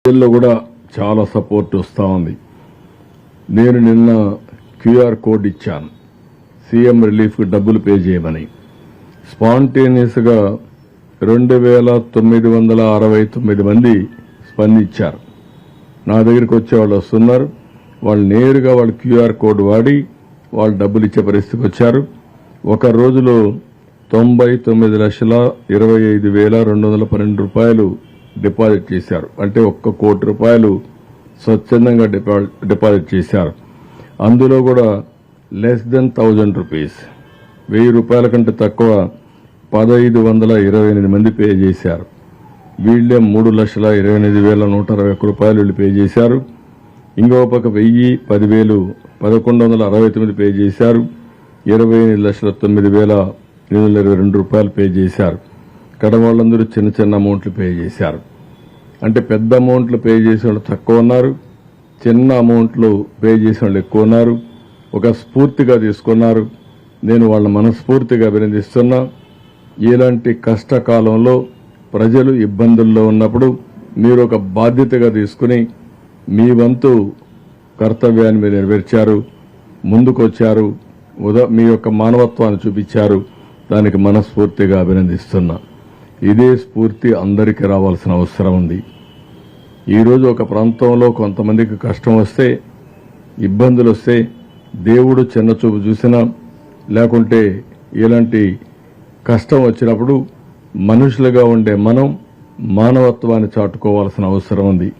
ప్రజల్లో కూడా చాలా సపోర్ట్ వస్తూ ఉంది. నేను నిన్న క్యూఆర్ కోడ్ ఇచ్చాను సీఎం రిలీఫ్కి డబ్బులు పే చేయమని. స్పాంటేనియస్గా 2969 మంది స్పందించారు. నా దగ్గరికి వచ్చే వాళ్ళు వస్తున్నారు. వాళ్ళు నేరుగా వాళ్ళ క్యూఆర్ కోడ్ వాడి వాళ్ళు డబ్బులు ఇచ్చే పరిస్థితికి వచ్చారు. ఒక రోజులో 99,25,212 రూపాయలు డిపాజిట్ చేశారు. అంటే 1 కోటి రూపాయలు స్వచ్ఛందంగా డిపాజిట్ చేశారు. అందులో కూడా లెస్ దెన్ 1000 రూపీస్, 1000 రూపాయల కంటే తక్కువ 1528 మంది పే చేశారు. వీళ్ళే 3,28,121 రూపాయలు వీళ్ళు పే చేశారు. ఇంకో పక్క 1000, 10,000, 1169 పే చేశారు. 28,09,822 రూపాయలు పే చేశారు. వాళ్ళందరూ చిన్న చిన్న అమౌంట్లు పే చేశారు. అంటే పెద్ద అమౌంట్లు పే చేసే వాళ్ళు తక్కువ ఉన్నారు, చిన్న అమౌంట్లు పే చేసే వాళ్ళు ఎక్కువ ఉన్నారు. ఒక స్ఫూర్తిగా తీసుకున్నారు. నేను వాళ్ళ మనస్ఫూర్తిగా అభినందిస్తున్నా. ఇలాంటి కష్టకాలంలో ప్రజలు ఇబ్బందుల్లో ఉన్నప్పుడు మీరు ఒక బాధ్యతగా తీసుకుని మీ వంతు కర్తవ్యాన్ని మీరు నెరవేర్చారు, ముందుకొచ్చారు, మీ యొక్క మానవత్వాన్ని చూపించారు. దానికి మనస్ఫూర్తిగా అభినందిస్తున్నా. ఇదే స్ఫూర్తి అందరికీ రావాల్సిన అవసరం ఉంది. ఈరోజు ఒక ప్రాంతంలో కొంతమందికి కష్టం వస్తే, ఇబ్బందులు వస్తే దేవుడు చిన్నచూపు చూసినా, లేకుంటే ఇలాంటి కష్టం వచ్చినప్పుడు మనుషులుగా ఉండే మనం మానవత్వాన్ని చాటుకోవాల్సిన అవసరం ఉంది.